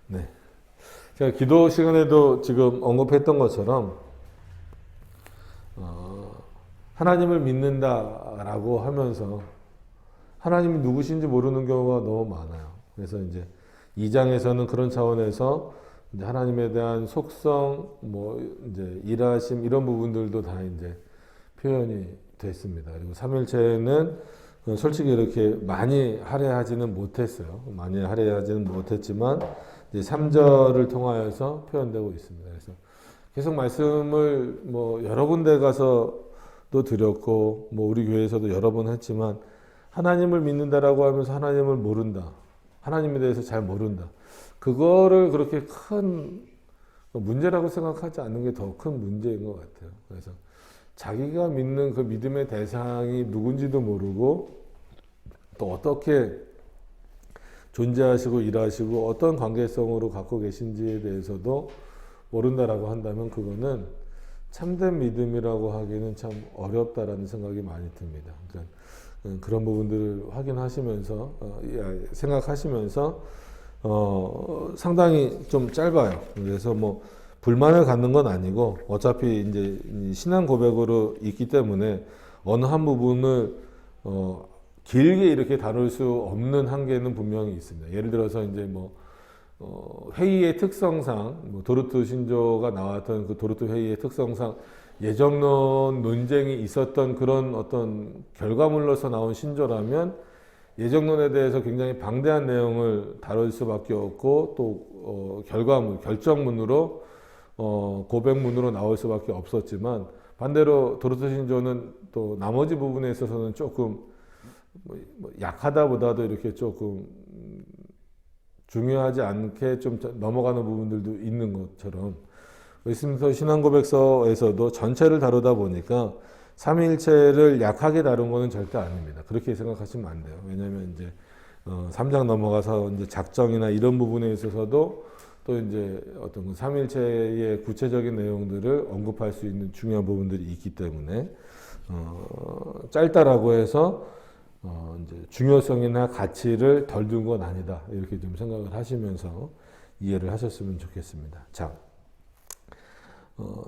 네. 제가 기도 시간에도 지금 언급했던 것처럼, 하나님을 믿는다라고 하면서 하나님이 누구신지 모르는 경우가 너무 많아요. 그래서 이제 2장에서는 그런 차원에서 이제 하나님에 대한 속성, 뭐 이제 일하심 이런 부분들도 다 이제 표현이 됐습니다. 그리고 삼일체는 솔직히 이렇게 많이 할애하지는 못했어요. 많이 할애하지는 못했지만 이제 3절을 통하여서 표현되고 있습니다. 그래서 계속 말씀을 뭐 여러 군데 가서도 드렸고 뭐 우리 교회에서도 여러 번 했지만 하나님을 믿는다라고 하면서 하나님을 모른다. 하나님에 대해서 잘 모른다. 그거를 그렇게 큰 문제라고 생각하지 않는 게 더 큰 문제인 것 같아요. 그래서 자기가 믿는 그 믿음의 대상이 누군지도 모르고 또 어떻게 존재하시고 일하시고 어떤 관계성으로 갖고 계신지에 대해서도 모른다라고 한다면 그거는 참된 믿음이라고 하기는 참 어렵다라는 생각이 많이 듭니다. 그러니까 그런 부분들을 확인하시면서 생각하시면서 상당히 좀 짧아요. 그래서 뭐 불만을 갖는 건 아니고 어차피 이제 신앙 고백으로 있기 때문에 어느 한 부분을 길게 이렇게 다룰 수 없는 한계는 분명히 있습니다. 예를 들어서 이제 뭐 회의의 특성상 뭐 도르트 신조가 나왔던 그 도르트 회의의 특성상 예정론 논쟁이 있었던 그런 어떤 결과물로서 나온 신조라면 예정론에 대해서 굉장히 방대한 내용을 다룰 수밖에 없고 또 결과물, 결정문으로 고백문으로 나올 수밖에 없었지만 반대로 도르트 신조는 또 나머지 부분에 있어서는 조금 뭐 약하다보다도 이렇게 조금 중요하지 않게 좀 넘어가는 부분들도 있는 것처럼 웨스민스터 신앙고백서에서도 전체를 다루다 보니까 삼위일체를 약하게 다룬 것은 절대 아닙니다. 그렇게 생각하시면 안 돼요. 왜냐하면 이제 3장 넘어가서 이제 작정이나 이런 부분에 있어서도 또 이제 어떤 그 삼위일체의 구체적인 내용들을 언급할 수 있는 중요한 부분들이 있기 때문에 짧다라고 해서 이제 중요성이나 가치를 덜 둔 건 아니다. 이렇게 좀 생각을 하시면서 이해를 하셨으면 좋겠습니다. 자,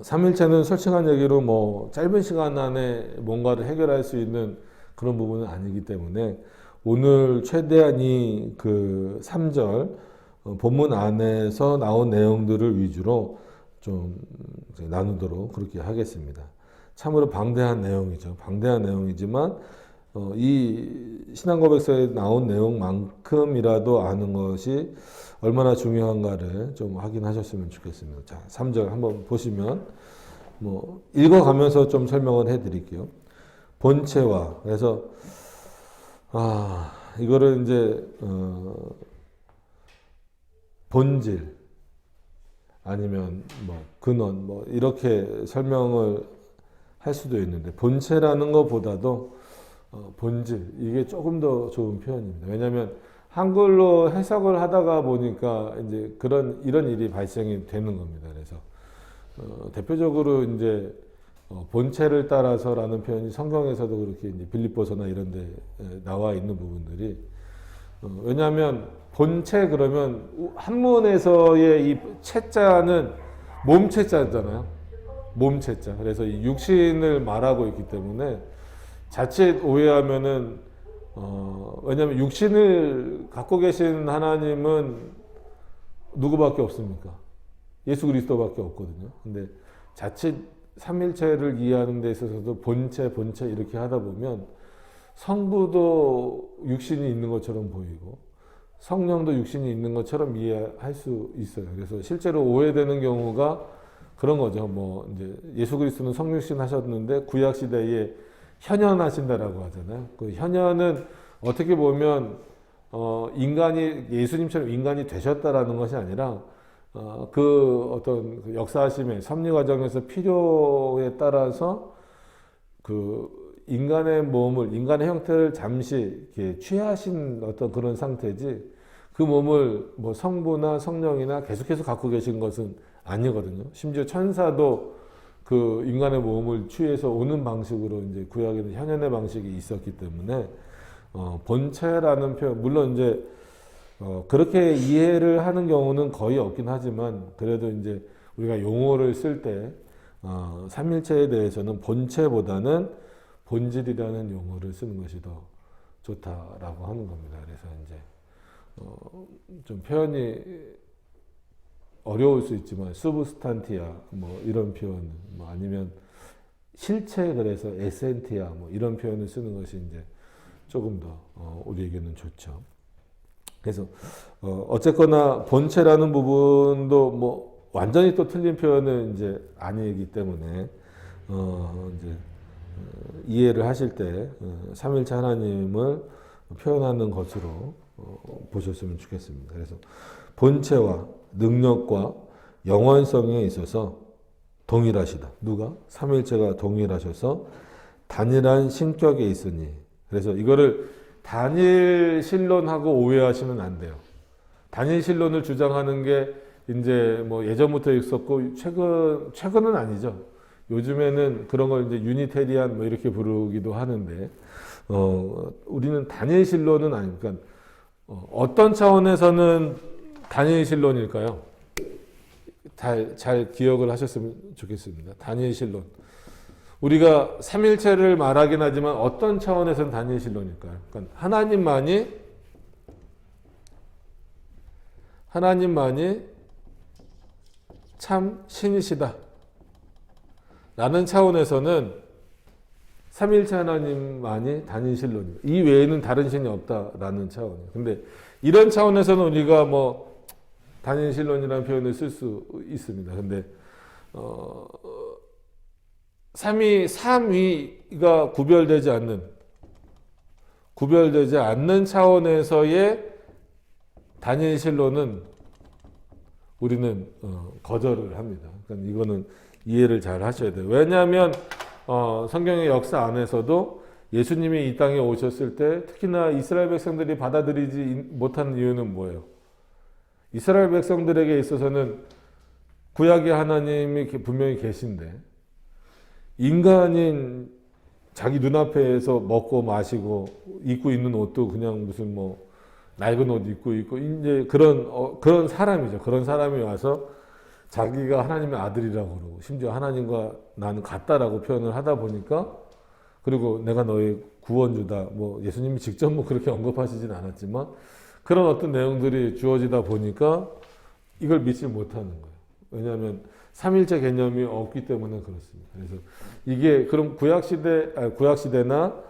삼일체는 솔직한 얘기로 뭐 짧은 시간 안에 뭔가를 해결할 수 있는 그런 부분은 아니기 때문에 오늘 최대한 그 3절 본문 안에서 나온 내용들을 위주로 좀 나누도록 그렇게 하겠습니다. 참으로 방대한 내용이죠. 방대한 내용이지만 이 신앙고백서에 나온 내용만큼이라도 아는 것이 얼마나 중요한가를 좀 확인하셨으면 좋겠습니다. 자, 3절 한번 보시면 뭐 읽어가면서 좀 설명을 해드릴게요. 본체와 그래서 이거를 이제 본질 아니면 뭐 근원 뭐 이렇게 설명을 할 수도 있는데 본체라는 것보다도 본질 이게 조금 더 좋은 표현입니다. 왜냐하면 한글로 해석을 하다가 보니까 이제 이런 일이 발생이 되는 겁니다. 그래서 대표적으로 이제 본체를 따라서라는 표현이 성경에서도 그렇게 이제 빌립보서나 이런데 나와 있는 부분들이 왜냐하면 본체 그러면 한문에서의 이 체자는 몸체자잖아요. 몸체자. 그래서 이 육신을 말하고 있기 때문에 자칫 오해하면은 왜냐하면 육신을 갖고 계신 하나님은 누구밖에 없습니까? 예수 그리스도밖에 없거든요. 근데 자칫 삼일체를 이해하는 데 있어서도 본체 이렇게 하다 보면 성부도 육신이 있는 것처럼 보이고 성령도 육신이 있는 것처럼 이해할 수 있어요. 그래서 실제로 오해되는 경우가 그런 거죠. 뭐 이제 예수 그리스도는 성육신 하셨는데 구약 시대에 현현하신다라고 하잖아요. 그 현현은 어떻게 보면 인간이 예수님처럼 인간이 되셨다라는 것이 아니라 그 어떤 그 역사하심의 섭리 과정에서 필요에 따라서 그 인간의 몸을 인간의 형태를 잠시 이렇게 취하신 어떤 그런 상태지 그 몸을 뭐 성부나 성령이나 계속해서 갖고 계신 것은 아니거든요. 심지어 천사도 그 인간의 몸을 취해서 오는 방식으로 이제 구약에는 현현의 방식이 있었기 때문에 본체라는 표현 물론 이제 그렇게 이해를 하는 경우는 거의 없긴 하지만 그래도 이제 우리가 용어를 쓸 때 삼일체에 대해서는 본체보다는 본질이라는 용어를 쓰는 것이 더 좋다라고 하는 겁니다. 그래서 이제 좀 표현이 어려울 수 있지만 수브스탄티아 뭐 이런 표현, 뭐 아니면 실체 그래서 에센티아 뭐 이런 표현을 쓰는 것이 이제 조금 더 우리에게는 좋죠. 그래서 어쨌거나 본체라는 부분도 뭐 완전히 또 틀린 표현은 이제 아니기 때문에 이제 이해를 하실 때 삼일체 하나님을 표현하는 것으로 보셨으면 좋겠습니다. 그래서 본체와 능력과 영원성에 있어서 동일하시다. 누가? 삼일체가 동일하셔서 단일한 신격에 있으니. 그래서 이거를 단일 신론하고 오해하시면 안 돼요. 단일 신론을 주장하는 게 이제 뭐 예전부터 있었고 최근은 아니죠. 요즘에는 그런 걸 이제 유니테리안 뭐 이렇게 부르기도 하는데 우리는 단일 신론은 아니니까 어떤 차원에서는 단일 신론일까요? 잘 기억을 하셨으면 좋겠습니다. 단일 신론. 우리가 삼일체를 말하긴 하지만 어떤 차원에서는 단일 신론일까요? 그러니까 하나님만이 참 신이시다 라는 차원에서는 삼일체 하나님만이 단일 신론이에요. 이 외에는 다른 신이 없다라는 차원이에요. 근데 이런 차원에서는 우리가 뭐 단일 신론이라는 표현을 쓸 수 있습니다. 근데 삼위가 구별되지 않는 차원에서의 단일 신론은 우리는 거절을 합니다. 그러니까 이거는 이해를 잘 하셔야 돼요. 왜냐하면 성경의 역사 안에서도 예수님이 이 땅에 오셨을 때 특히나 이스라엘 백성들이 받아들이지 못하는 이유는 뭐예요? 이스라엘 백성들에게 있어서는 구약의 하나님이 분명히 계신데 인간인 자기 눈앞에서 먹고 마시고 입고 있는 옷도 그냥 무슨 뭐 낡은 옷 입고 있고 이제 그런 사람이죠. 그런 사람이 와서 자기가 하나님의 아들이라고 그러고 심지어 하나님과 나는 같다라고 표현을 하다 보니까 그리고 내가 너의 구원주다. 뭐 예수님이 직접 뭐 그렇게 언급하시진 않았지만 그런 어떤 내용들이 주어지다 보니까 이걸 믿지 못하는 거예요. 왜냐하면 삼일체 개념이 없기 때문에 그렇습니다. 그래서 이게 그럼 구약시대나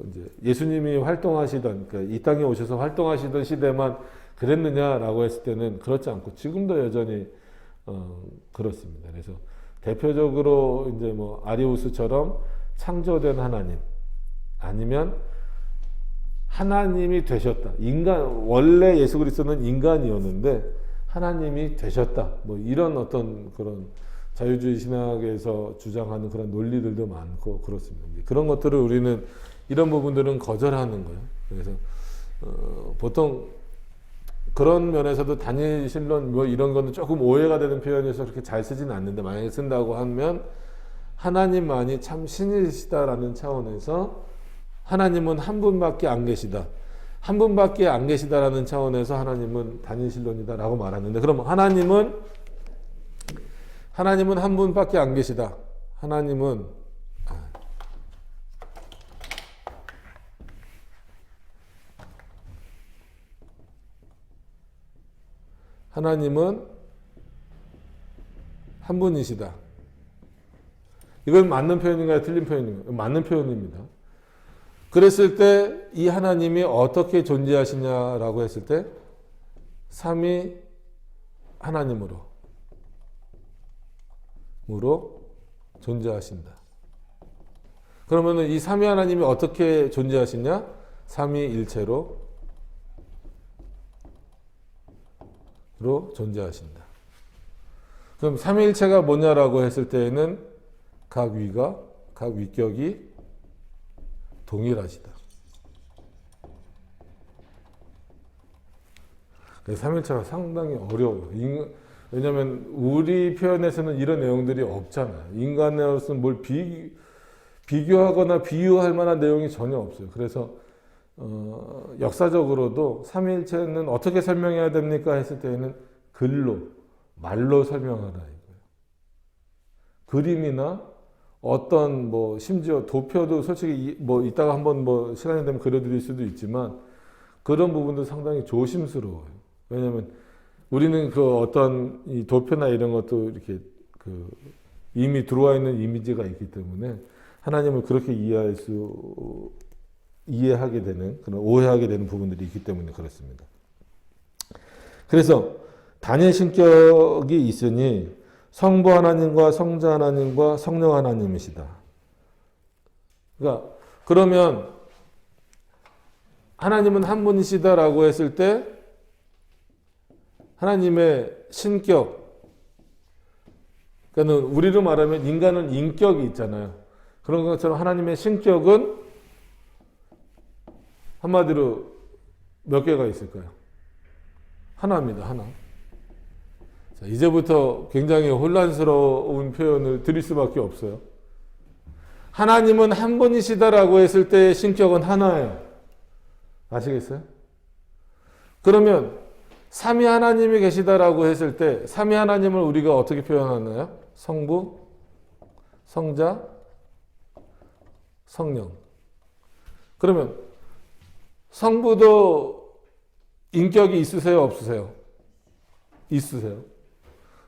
이제 예수님이 활동하시던 그러니까 이 땅에 오셔서 활동하시던 시대만 그랬느냐라고 했을 때는 그렇지 않고 지금도 여전히 그렇습니다. 그래서 대표적으로 이제 뭐 아리우스처럼 창조된 하나님 아니면 하나님이 되셨다. 원래 예수 그리스도는 인간이었는데 하나님이 되셨다. 뭐 이런 어떤 그런 자유주의 신학에서 주장하는 그런 논리들도 많고 그렇습니다. 그런 것들을 우리는 이런 부분들은 거절하는 거예요. 그래서 보통 그런 면에서도 단일 신론 뭐 이런 거는 조금 오해가 되는 표현이어서 그렇게 잘 쓰지는 않는데 만약에 쓴다고 하면 하나님만이 참 신이시다라는 차원에서 하나님은 한 분밖에 안 계시다. 한 분밖에 안 계시다라는 차원에서 하나님은 단일 신론이다라고 말하는데 그럼 하나님은 한 분밖에 안 계시다. 하나님은 한 분이시다. 이건 맞는 표현인가요? 틀린 표현인가요? 맞는 표현입니다. 그랬을 때 이 하나님이 어떻게 존재하시냐라고 했을 때 삼위 하나님으로 존재하신다. 그러면은 이 삼위 하나님이 어떻게 존재하시냐? 삼위일체로 존재하신다. 그럼 삼위일체가 뭐냐라고 했을 때에는 각 위격이 동일하시다. 삼일체가 상당히 어려워요. 왜냐하면 우리 표현에서는 이런 내용들이 없잖아요. 인간으로서는 뭘 비교하거나 비유할 만한 내용이 전혀 없어요. 그래서 역사적으로도 삼위일체는 어떻게 설명해야 됩니까 했을 때에는 글로, 말로 설명하라 이거예요. 그림이나 어떤 뭐 심지어 도표도 솔직히 뭐 이따가 한번 뭐 시간이 되면 그려드릴 수도 있지만 그런 부분도 상당히 조심스러워요. 왜냐하면 우리는 그 어떤 이 도표나 이런 것도 이렇게 그 이미 들어와 있는 이미지가 있기 때문에 하나님을 그렇게 이해하게 되는 그런 오해하게 되는 부분들이 있기 때문에 그렇습니다. 그래서 단일 신격이 있으니 성부 하나님과 성자 하나님과 성령 하나님이시다. 그러니까 그러면 하나님은 한 분이시다라고 했을 때 하나님의 신격, 그러니까 우리로 말하면 인간은 인격이 있잖아요. 그런 것처럼 하나님의 신격은 한마디로 몇 개가 있을까요? 하나입니다. 하나. 자, 이제부터 굉장히 혼란스러운 표현을 드릴 수밖에 없어요. 하나님은 한 분이시다라고 했을 때 신격은 하나예요. 아시겠어요? 그러면 삼위 하나님이 계시다라고 했을 때 삼위 하나님을 우리가 어떻게 표현하나요? 성부, 성자, 성령. 그러면 성부도 인격이 있으세요? 없으세요? 있으세요.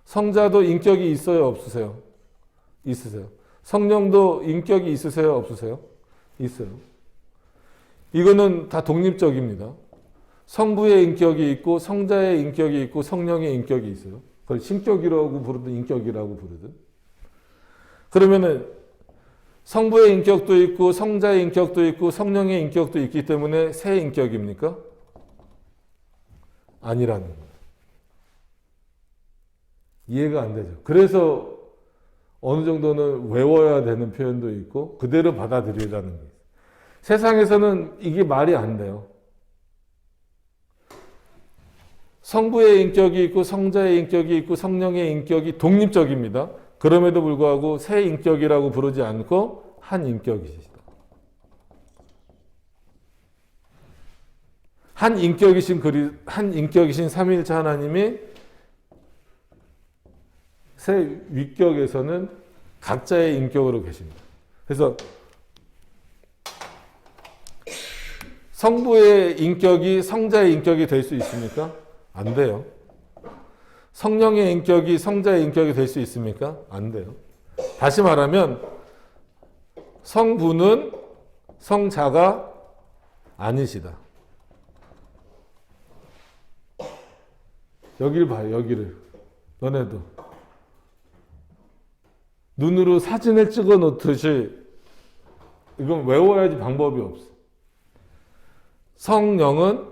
성자도 인격이 있어요? 없으세요? 있으세요. 성령도 인격이 있으세요? 없으세요? 있어요. 이거는 다 독립적입니다. 성부의 인격이 있고 성자의 인격이 있고 성령의 인격이 있어요. 그걸 신격이라고 부르든 인격이라고 부르든. 그러면은 성부의 인격도 있고 성자의 인격도 있고 성령의 인격도 있기 때문에 세 인격입니까? 아니라는 거예요. 이해가 안 되죠. 그래서 어느 정도는 외워야 되는 표현도 있고 그대로 받아들이라는 거예요. 세상에서는 이게 말이 안 돼요. 성부의 인격이 있고 성자의 인격이 있고 성령의 인격이 독립적입니다. 그럼에도 불구하고 세 인격이라고 부르지 않고 한 인격이시다. 한 인격이신 삼위일체 하나님이 세 윗격에서는 각자의 인격으로 계십니다. 그래서 성부의 인격이 성자의 인격이 될 수 있습니까? 안 돼요. 성령의 인격이 성자의 인격이 될 수 있습니까? 안 돼요. 다시 말하면 성부는 성자가 아니시다. 여기를 봐요. 여기를. 너네도. 눈으로 사진을 찍어 놓듯이 이건 외워야지 방법이 없어. 성령은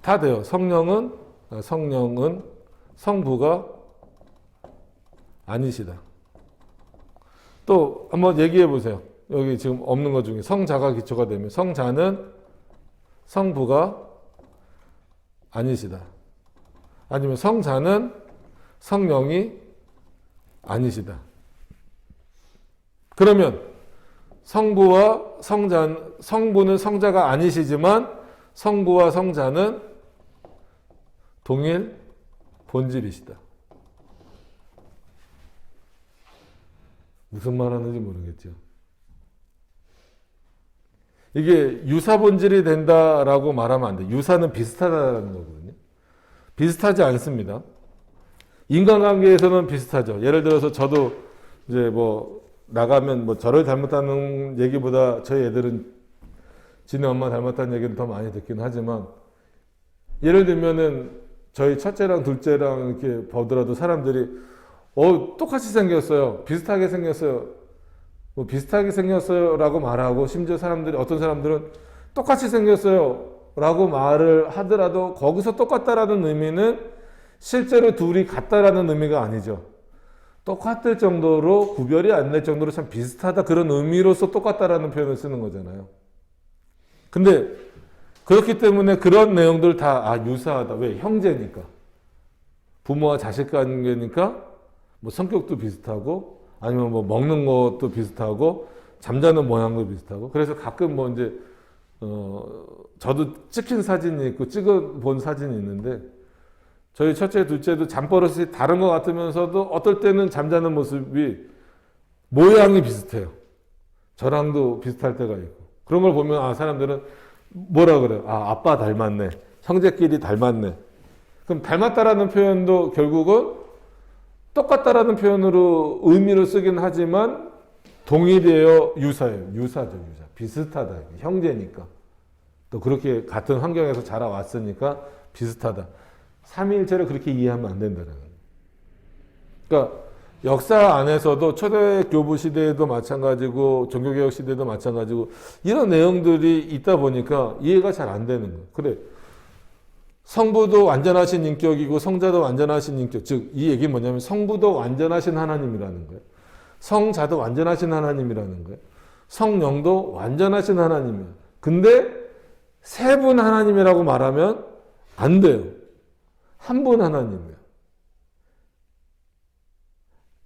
다 돼요. 성령은 성부가 아니시다. 또 한번 얘기해 보세요. 여기 지금 없는 것 중에 성자가 기초가 되면 성자는 성부가 아니시다. 아니면 성자는 성령이 아니시다. 그러면 성부는 성자가 아니시지만 성부와 성자는 동일 본질이시다. 무슨 말 하는지 모르겠죠. 이게 유사 본질이 된다라고 말하면 안 돼요. 유사는 비슷하다는 거거든요. 비슷하지 않습니다. 인간관계에서는 비슷하죠. 예를 들어서 저도 이제 뭐 나가면 뭐 저를 닮았다는 얘기보다 저희 애들은 지네 엄마 닮았다는 얘기를 더 많이 듣긴 하지만 예를 들면은 저희 첫째랑 둘째랑 이렇게 보더라도 사람들이 똑같이 생겼어요. 비슷하게 생겼어요. 뭐 비슷하게 생겼어요 라고 말하고 심지어 어떤 사람들은 똑같이 생겼어요 라고 말을 하더라도 거기서 똑같다라는 의미는 실제로 둘이 같다라는 의미가 아니죠. 똑같을 정도로 구별이 안 될 정도로 참 비슷하다 그런 의미로서 똑같다라는 표현을 쓰는 거잖아요. 근데 그렇기 때문에 그런 내용들 다 유사하다. 왜? 형제니까. 부모와 자식 관계니까 뭐 성격도 비슷하고 아니면 뭐 먹는 것도 비슷하고 잠자는 모양도 비슷하고 그래서 가끔 뭐 이제 저도 찍힌 사진이 있고 찍어본 사진이 있는데 저희 첫째, 둘째도 잠버릇이 다른 것 같으면서도 어떨 때는 잠자는 모습이 모양이 비슷해요. 저랑도 비슷할 때가 있고. 그런 걸 보면 사람들은 뭐라 그래요? 아빠 닮았네. 형제끼리 닮았네. 그럼 닮았다라는 표현도 결국은 똑같다라는 표현으로 의미를 쓰긴 하지만 동일해요, 유사해요. 유사죠, 유사. 비슷하다. 형제니까. 또 그렇게 같은 환경에서 자라왔으니까 비슷하다. 삼위일체를 그렇게 이해하면 안 된다는 거예요. 그러니까 역사 안에서도 초대교부 시대에도 마찬가지고 종교개혁 시대도 마찬가지고 이런 내용들이 있다 보니까 이해가 잘 안 되는 거예요. 그래. 성부도 완전하신 인격이고 성자도 완전하신 인격. 즉 이 얘기는 뭐냐면 성부도 완전하신 하나님이라는 거예요. 성자도 완전하신 하나님이라는 거예요. 성령도 완전하신 하나님이에요. 근데 세 분 하나님이라고 말하면 안 돼요. 한 분 하나님이에요.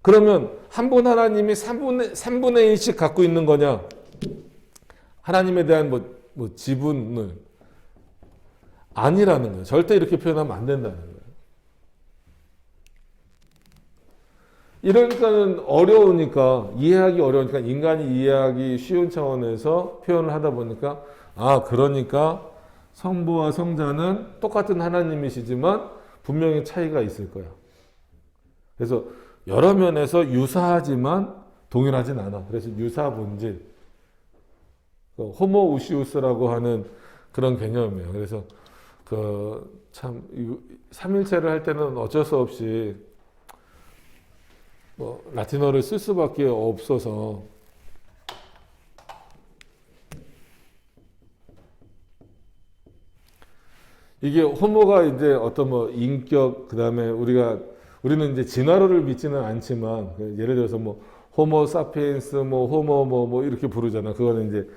그러면 한 분 하나님이 3분의 1씩 갖고 있는 거냐? 하나님에 대한 지분을 아니라는 거예요. 절대 이렇게 표현하면 안 된다는 거예요. 이러니까는 어려우니까, 이해하기 어려우니까 인간이 이해하기 쉬운 차원에서 표현을 하다 보니까 그러니까 성부와 성자는 똑같은 하나님이시지만 분명히 차이가 있을 거야. 그래서 여러 면에서 유사하지만 동일하진 않아. 그래서 유사 본질, 호모우시우스라고 하는 그런 개념이에요. 그래서 참 삼일체를 할 때는 어쩔 수 없이 라틴어를 쓸 수밖에 없어서 이게 호모가 이제 어떤 인격, 그 다음에 우리는 이제 진화론을 믿지는 않지만, 예를 들어서 호모 사피엔스, 호모 이렇게 부르잖아. 그거는 이제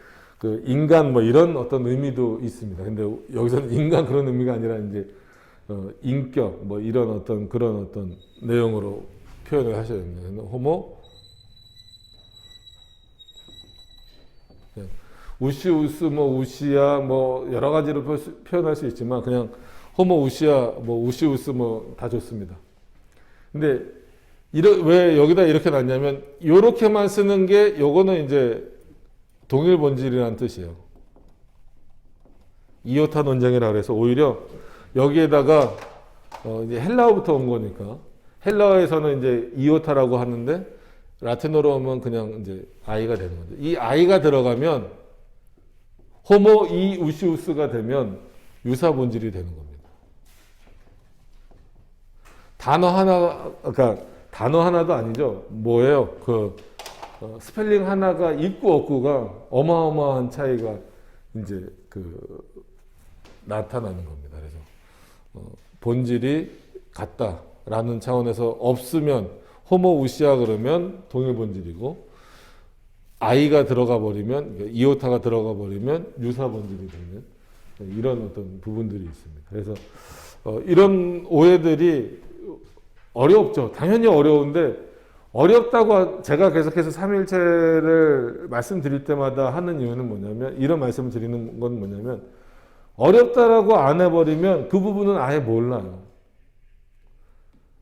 인간 이런 어떤 의미도 있습니다. 근데 여기서는 인간 그런 의미가 아니라 이제 인격 이런 그런 어떤 내용으로 표현을 하셔야 됩니다. 호모 우시우스 우시야 여러 가지로 표현할 수 있지만 그냥 호모 우시야 우시우스 다 좋습니다. 근데 왜 여기다 이렇게 놨냐면 요렇게만 쓰는 게 요거는 이제 동일 본질이라는 뜻이에요. 이오타 논쟁이라 그래서 오히려 여기에다가 이제 헬라어부터 온 거니까 헬라어에서는 이제 이오타라고 하는데 라틴어로 하면 그냥 이제 아이가 되는 거죠. 이 아이가 들어가면 호모 이 우시우스가 되면 유사 본질이 되는 겁니다. 그러니까 단어 하나도 아니죠. 뭐예요? 스펠링 하나가 있고 없고가 어마어마한 차이가 이제 나타나는 겁니다. 그래서 본질이 같다라는 차원에서 없으면 호모 우시아 그러면 동일 본질이고 아이가 들어가 버리면 이오타가 들어가 버리면 유사 본질이 되는 이런 어떤 부분들이 있습니다. 그래서 이런 오해들이 어렵죠. 당연히 어려운데 어렵다고 제가 계속해서 삼일체를 말씀드릴 때마다 하는 이유는 뭐냐면 이런 말씀을 드리는 건 뭐냐면 어렵다라고 안 해버리면 그 부분은 아예 몰라요.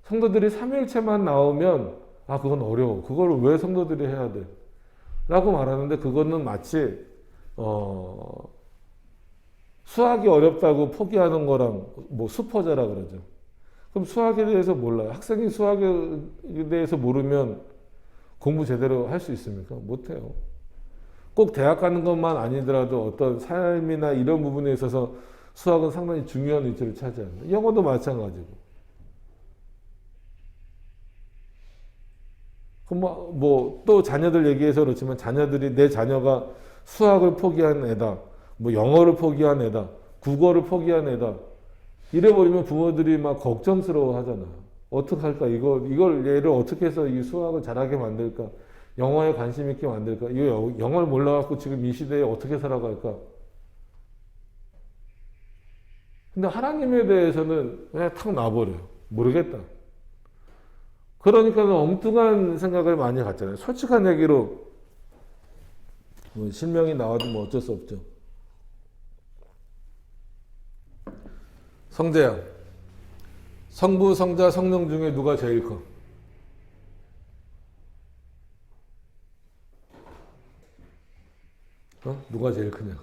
성도들이 삼일체만 나오면 그건 어려워. 그걸 왜 성도들이 해야 돼? 라고 말하는데 그거는 마치 수학이 어렵다고 포기하는 거랑 수포자라 그러죠. 그럼 수학에 대해서 몰라요. 학생이 수학에 대해서 모르면 공부 제대로 할 수 있습니까? 못해요. 꼭 대학 가는 것만 아니더라도 어떤 삶이나 이런 부분에 있어서 수학은 상당히 중요한 위치를 차지합니다. 영어도 마찬가지고. 그럼 또 자녀들 얘기해서 그렇지만 자녀들이 내 자녀가 수학을 포기한 애다. 영어를 포기한 애다. 국어를 포기한 애다. 이래버리면 부모들이 막 걱정스러워 하잖아요. 어떡할까? 이걸 얘를 어떻게 해서 이 수학을 잘하게 만들까? 영어에 관심 있게 만들까? 이거 영어를 몰라갖고 지금 이 시대에 어떻게 살아갈까? 근데 하나님에 대해서는 그냥 탁 놔버려요. 모르겠다. 그러니까 엉뚱한 생각을 많이 갖잖아요. 솔직한 얘기로, 실명이 나와도 어쩔 수 없죠. 성재야, 성부, 성자, 성령 중에 누가 제일 커? 누가 제일 크냐?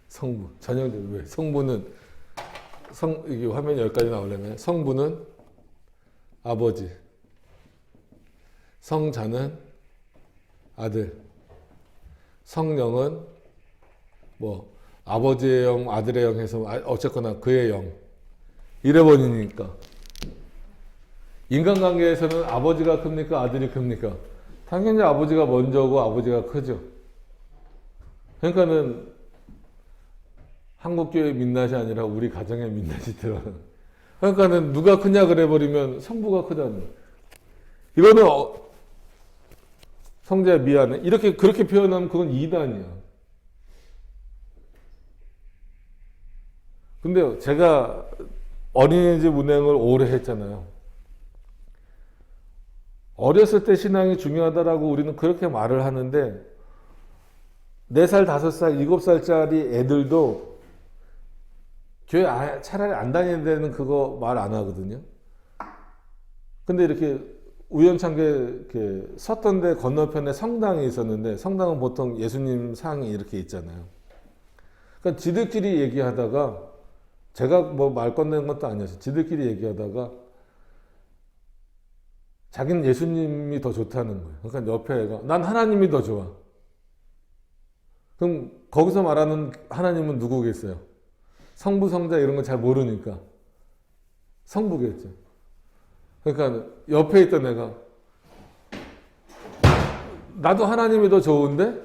성부. 전형적으로 왜? 성부는 이게 화면이 여기까지 나오려면 성부는 아버지, 성자는 아들, 성령은 뭐 아버지의 영, 아들의 영 해서 어쨌거나 그의 영. 이래버리니까 인간관계에서는 아버지가 큽니까? 아들이 큽니까? 당연히 아버지가 먼저고 아버지가 크죠. 그러니까는 한국교회 민낯이 아니라 우리 가정의 민낯이 드러나는. 그러니까는 누가 크냐 그래버리면 성부가 크다는. 이거는 성재야 미안해. 그렇게 표현하면 그건 이단이야. 근데 제가 어린이집 운행을 오래 했잖아요. 어렸을 때 신앙이 중요하다라고 우리는 그렇게 말을 하는데 4살, 5살, 7살짜리 애들도 교회 차라리 안 다니는 데는 그거 말 안 하거든요. 근데 이렇게 우연찮게 이렇게 섰던 데 건너편에 성당이 있었는데 성당은 보통 예수님 상이 이렇게 있잖아요. 그러니까 지들끼리 얘기하다가 제가 뭐 말 건넨 것도 아니었어요. 지들끼리 얘기하다가 자기는 예수님이 더 좋다는 거예요. 그러니까 옆에 애가 난 하나님이 더 좋아. 그럼 거기서 말하는 하나님은 누구겠어요? 성부, 성자 이런 거 잘 모르니까 성부겠죠. 그러니까 옆에 있던 애가 나도 하나님이 더 좋은데?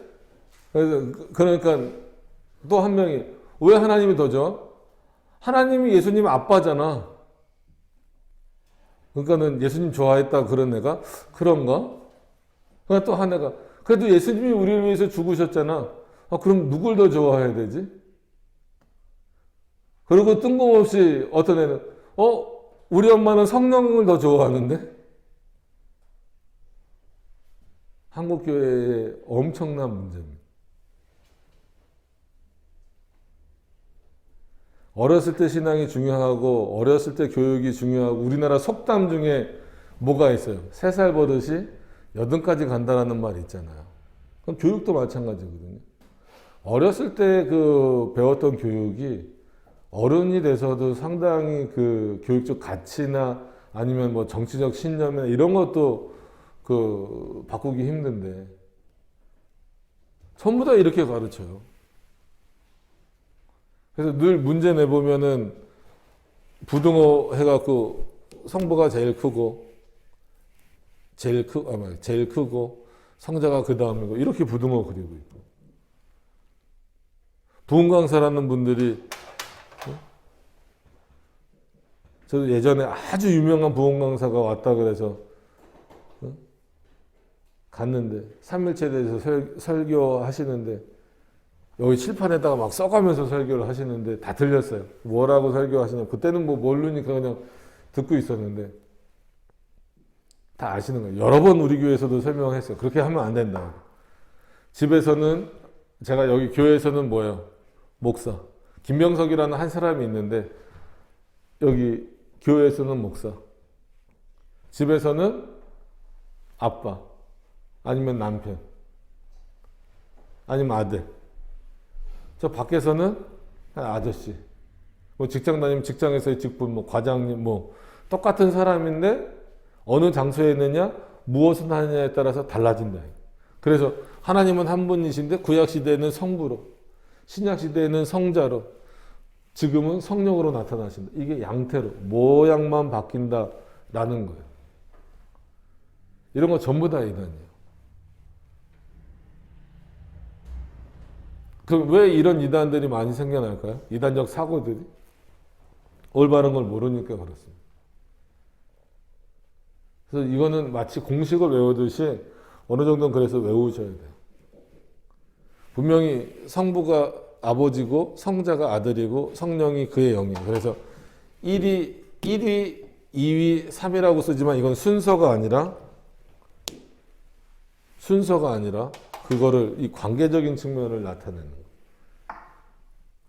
그러니까 또 한 명이 왜 하나님이 더 좋아? 하나님이 예수님 아빠잖아. 그러니까는 예수님 좋아했다 그런 애가 그런가? 그러니까 또 한 애가 그래도 예수님이 우리를 위해서 죽으셨잖아. 그럼 누굴 더 좋아해야 되지? 그리고 뜬금없이 어떤 애는 우리 엄마는 성령을 더 좋아하는데? 한국교회의 엄청난 문제입니다. 어렸을 때 신앙이 중요하고 어렸을 때 교육이 중요하고 우리나라 속담 중에 뭐가 있어요? 3살 버릇이 8까지 간다라는 말이 있잖아요. 그럼 교육도 마찬가지거든요. 어렸을 때 그 배웠던 교육이 어른이 돼서도 상당히 그 교육적 가치나 아니면 뭐 정치적 신념이나 이런 것도 그 바꾸기 힘든데 전부 다 이렇게 가르쳐요. 그래서 늘 문제 내보면은 부등호 해갖고 성부가 제일 크고 제일 크고 성자가 그 다음이고 이렇게 부등호 그리고 있고 부흥 강사라는 분들이 저도 예전에 아주 유명한 부흥 강사가 왔다 그래서 갔는데 3일째 대해서 설교하시는데 여기 칠판에다가 막 써가면서 설교를 하시는데 다 들렸어요. 뭐라고 설교하시냐고. 그때는 뭐 모르니까 그냥 듣고 있었는데 다 아시는 거예요. 여러 번 우리 교회에서도 설명했어요. 그렇게 하면 안 된다고. 집에서는 제가 여기 교회에서는 뭐예요? 목사. 김명석이라는 한 사람이 있는데 여기 교회에서는 목사. 집에서는 아빠. 아니면 남편. 아니면 아들. 저 밖에서는 아저씨. 뭐 직장 다니면 직장에서의 직분, 뭐 과장님, 뭐 똑같은 사람인데 어느 장소에 있느냐, 무엇을 하느냐에 따라서 달라진다. 그래서 하나님은 한 분이신데 구약 시대에는 성부로, 신약 시대에는 성자로, 지금은 성령으로 나타나신다. 이게 양태로 모양만 바뀐다라는 거예요. 이런 거 전부 다 이단이에요. 그럼 왜 이런 이단들이 많이 생겨날까요? 이단적 사고들이 올바른 걸 모르니까 그렇습니다. 그래서 이거는 마치 공식을 외우듯이 어느 정도는 그래서 외우셔야 돼요. 분명히 성부가 아버지고 성자가 아들이고 성령이 그의 영이에요. 그래서 1위, 2위, 3위라고 쓰지만 이건 순서가 아니라 그거를 이 관계적인 측면을 나타내는 거예요.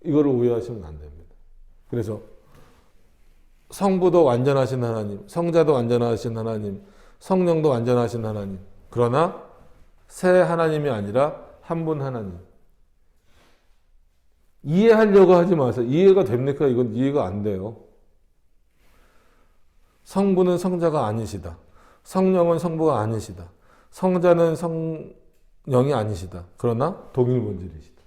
이거를 오해하시면 안 됩니다. 그래서 성부도 완전하신 하나님, 성자도 완전하신 하나님, 성령도 완전하신 하나님. 그러나 세 하나님이 아니라 한 분 하나님. 이해하려고 하지 마세요. 이해가 됩니까? 이건 이해가 안 돼요. 성부는 성자가 아니시다. 성령은 성부가 아니시다. 성자는 성령이 아니시다. 그러나 동일본질이시다.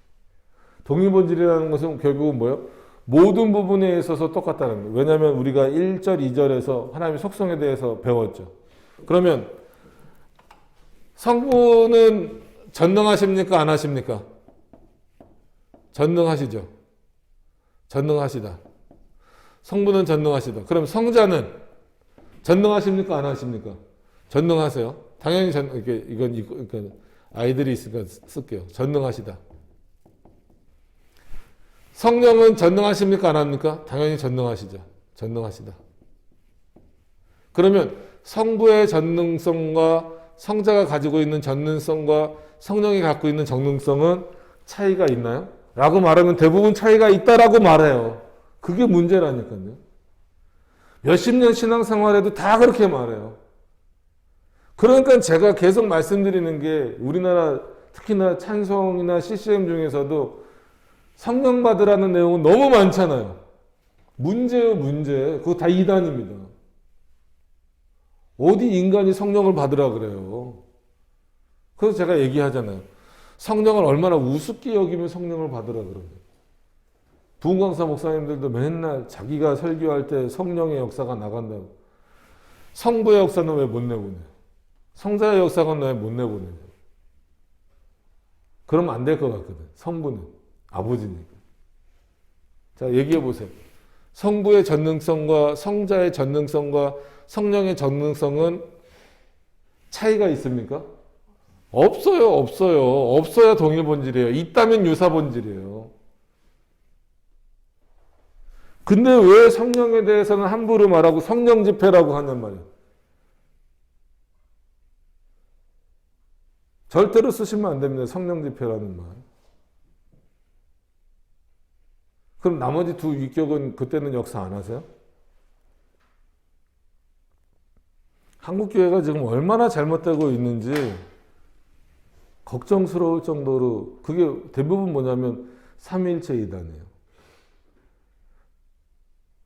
동일본질이라는 것은 결국은 뭐예요? 모든 부분에 있어서 똑같다는 거예요. 왜냐하면 우리가 1절, 2절에서 하나님의 속성에 대해서 배웠죠. 그러면 성부는 전능하십니까? 안 하십니까? 전능하시죠. 전능하시다. 성부는 전능하시다. 그럼 성자는 전능하십니까? 안 하십니까? 전능하세요. 당연히 이건 아이들이 있으니까 쓸게요. 전능하시다. 성령은 전능하십니까? 안 합니까? 당연히 전능하시죠. 전능하시다. 그러면 성부의 전능성과 성자가 가지고 있는 전능성과 성령이 갖고 있는 전능성은 차이가 있나요? 라고 말하면 대부분 차이가 있다라고 말해요. 그게 문제라니까요. 몇십 년 신앙생활에도 다 그렇게 말해요. 그러니까 제가 계속 말씀드리는 게 우리나라 특히나 찬송이나 CCM 중에서도 성령 받으라는 내용은 너무 많잖아요. 문제요, 문제. 그거 다 이단입니다. 어디 인간이 성령을 받으라 그래요. 그래서 제가 얘기하잖아요. 성령을 얼마나 우습게 여기면 성령을 받으라 그러죠. 부흥강사 목사님들도 맨날 자기가 설교할 때 성령의 역사가 나간다고. 성부의 역사는 왜 못 내보내요? 성자의 역사는 왜 못 내보내요? 그러면 안 될 것 같거든. 성부는 아버지니까. 자, 얘기해 보세요. 성부의 전능성과 성자의 전능성과 성령의 전능성은 차이가 있습니까? 없어요. 없어요. 없어야 동일 본질이에요. 있다면 유사 본질이에요. 근데 왜 성령에 대해서는 함부로 말하고 성령 집회라고 하냔 말이에요. 절대로 쓰시면 안 됩니다. 성령 집회라는 말. 그럼 나머지 두 위격은 그때는 역사 안 하세요? 한국교회가 지금 얼마나 잘못되고 있는지 걱정스러울 정도로 그게 대부분 뭐냐면 삼위일체 이단이에요.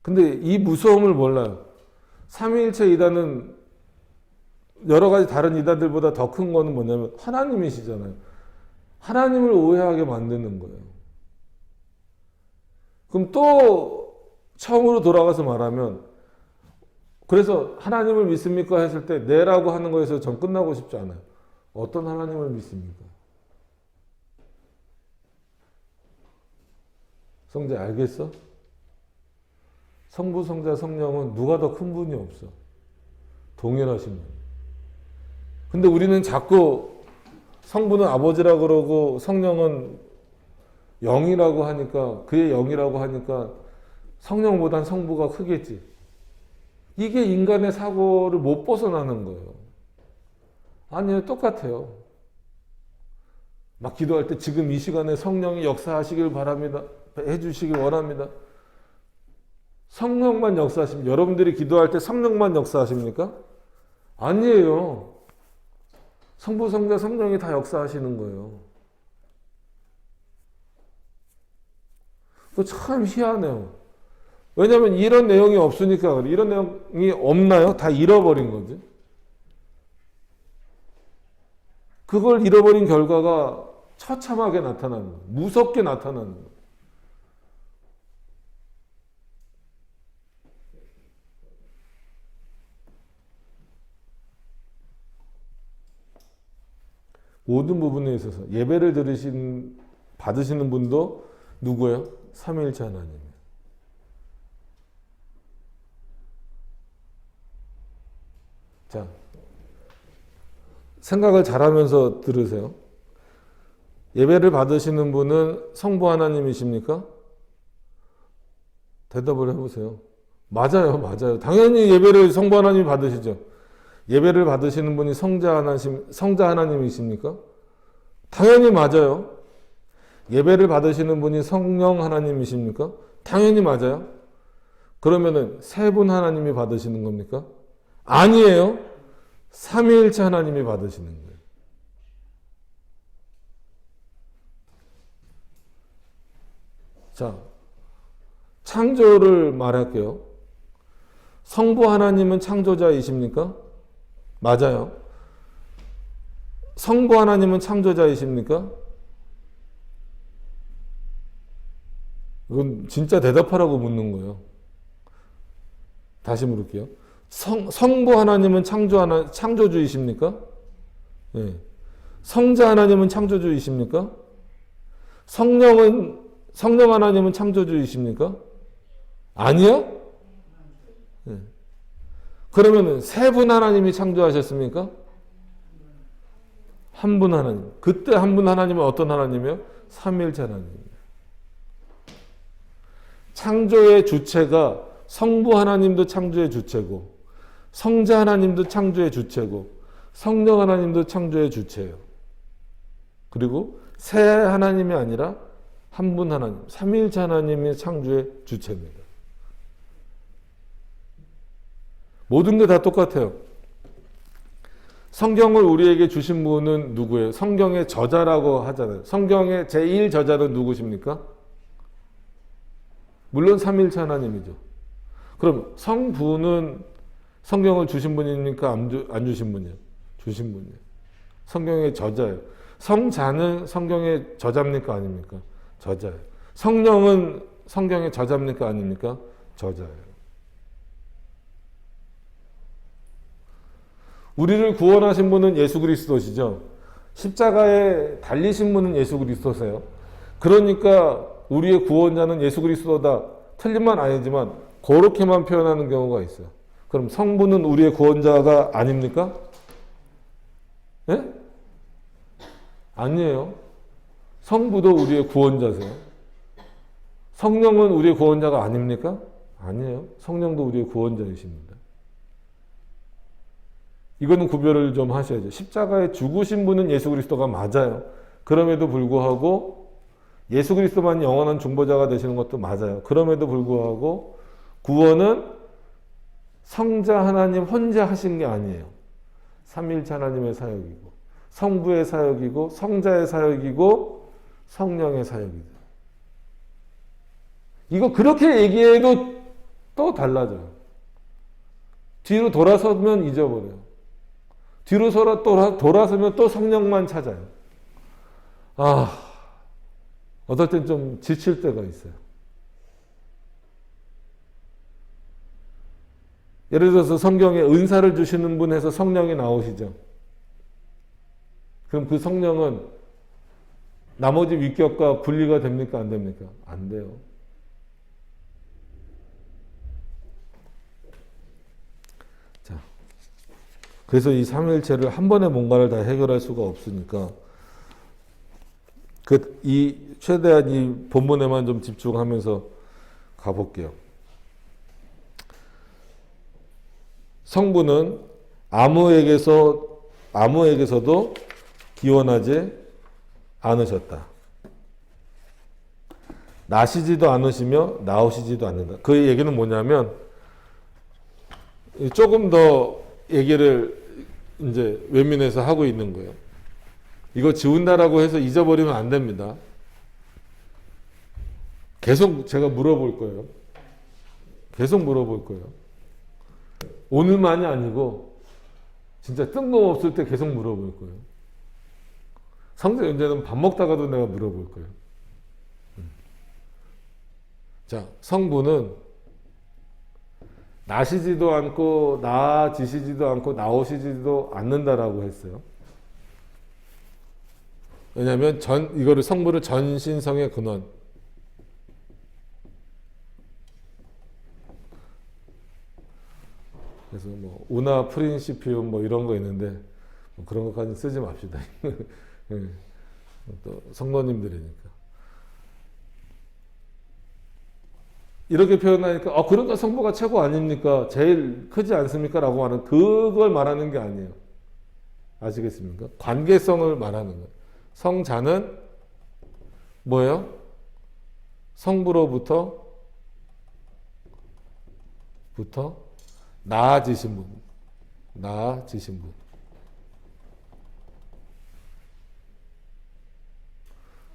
근데 이 무서움을 몰라요. 삼위일체 이단은 여러 가지 다른 이단들보다 더 큰 거는 뭐냐면 하나님이시잖아요. 하나님을 오해하게 만드는 거예요. 그럼 또 처음으로 돌아가서 말하면 그래서 하나님을 믿습니까? 했을 때 네라고 하는 거에서 전 끝나고 싶지 않아요. 어떤 하나님을 믿습니까? 성자 알겠어? 성부, 성자, 성령은 누가 더 큰 분이 없어. 동일하신 분. 근데 우리는 자꾸 성부는 아버지라고 그러고 성령은 영이라고 하니까 그의 영이라고 하니까 성령보단 성부가 크겠지. 이게 인간의 사고를 못 벗어나는 거예요. 아니요, 똑같아요. 막 기도할 때 지금 이 시간에 성령이 역사하시길 바랍니다. 해주시길 원합니다. 성령만 역사하십니까? 여러분들이 기도할 때 성령만 역사하십니까? 아니에요. 성부, 성자, 성령이 다 역사하시는 거예요. 그거 참 희한해요. 왜냐하면 이런 내용이 없으니까 그래. 이런 내용이 없나요? 다 잃어버린 거지. 그걸 잃어버린 결과가 처참하게 나타나는 거예요. 무섭게 나타나는 거예요. 모든 부분에 있어서 예배를 받으시는 분도 누구예요? 삼위일체 하나님. 자, 생각을 잘하면서 들으세요. 예배를 받으시는 분은 성부 하나님이십니까? 대답을 해보세요. 맞아요, 맞아요. 당연히 예배를 성부 하나님이 받으시죠. 예배를 받으시는 분이 성자 하나님이십니까? 당연히 맞아요. 예배를 받으시는 분이 성령 하나님이십니까? 당연히 맞아요. 그러면은 세 분 하나님이 받으시는 겁니까? 아니에요. 삼위일체 하나님이 받으시는 거예요. 자, 창조를 말할게요. 성부 하나님은 창조자이십니까? 맞아요. 성부 하나님은 창조자이십니까? 이건 진짜 대답하라고 묻는 거예요. 다시 물을게요. 성부 하나님은 창조주이십니까? 네. 성자 하나님은 창조주이십니까? 성령 하나님은 창조주이십니까? 아니요? 네. 그러면 세 분 하나님이 창조하셨습니까? 한 분 하나님. 그때 한 분 하나님은 어떤 하나님이요? 삼위일체 하나님입니다. 창조의 주체가 성부 하나님도 창조의 주체고, 성자 하나님도 창조의 주체고, 성령 하나님도 창조의 주체예요. 그리고 세 하나님이 아니라 한 분 하나님, 삼위일체 하나님이 창조의 주체입니다. 모든 게 다 똑같아요. 성경을 우리에게 주신 분은 누구예요? 성경의 저자라고 하잖아요. 성경의 제1저자는 누구십니까? 물론 삼위일체 하나님이죠. 그럼 성부는 성경을 주신 분입니까? 안 주신 분이에요? 주신 분이에요. 성경의 저자예요. 성자는 성경의 저자입니까? 아닙니까? 저자예요. 성령은 성경의 저자입니까? 아닙니까? 저자예요. 우리를 구원하신 분은 예수 그리스도시죠. 십자가에 달리신 분은 예수 그리스도세요. 그러니까 우리의 구원자는 예수 그리스도다. 틀린 말 아니지만 그렇게만 표현하는 경우가 있어요. 그럼 성부는 우리의 구원자가 아닙니까? 예? 아니에요. 성부도 우리의 구원자세요. 성령은 우리의 구원자가 아닙니까? 아니에요. 성령도 우리의 구원자이십니다. 이거는 구별을 좀 하셔야죠. 십자가에 죽으신 분은 예수 그리스도가 맞아요. 그럼에도 불구하고 예수 그리스도만이 영원한 중보자가 되시는 것도 맞아요. 그럼에도 불구하고 구원은 성자 하나님 혼자 하신 게 아니에요. 삼위일체 하나님의 사역이고, 성부의 사역이고, 성자의 사역이고, 성령의 사역이다. 이거 그렇게 얘기해도 또 달라져요. 뒤로 돌아서면 잊어버려요. 뒤로 돌아서면 또 성령만 찾아요. 어떨 땐 좀 지칠 때가 있어요. 예를 들어서 성경에 은사를 주시는 분에서 성령이 나오시죠. 그럼 그 성령은 나머지 위격과 분리가 됩니까? 안 됩니까? 안 돼요. 자, 그래서 이 삼위일체를 한 번에 뭔가를 다 해결할 수가 없으니까 최대한 이 본문에만 좀 집중하면서 가볼게요. 성부는 아무에게서도 기원하지 않으셨다. 나시지도 않으시며 나오시지도 않는다. 그 얘기는 뭐냐면 조금 더 얘기를 이제 외면해서 하고 있는 거예요. 이거 지운다라고 해서 잊어버리면 안 됩니다. 계속 제가 물어볼 거예요. 계속 물어볼 거예요. 오늘만이 아니고 진짜 뜬금없을 때 계속 물어볼 거예요. 성서 연재는 밥 먹다가도 내가 물어볼 거예요. 자, 성부는 나시지도 않고 나지시지도 않고 나오시지도 않는다라고 했어요. 왜냐하면 이거를 성부를 전신성의 근원, 그래서 뭐 우나 프린시피움 뭐 이런 거 있는데 뭐 그런 것까지는 쓰지 맙시다. 또 성도님들이니까 이렇게 표현하니까 그러니까 성부가 최고 아닙니까? 제일 크지 않습니까? 라고 하는 그걸 말하는 게 아니에요. 아시겠습니까? 관계성을 말하는 거예요. 성자는 뭐예요? 성부로부터 나아지신 분. 나아지신 분.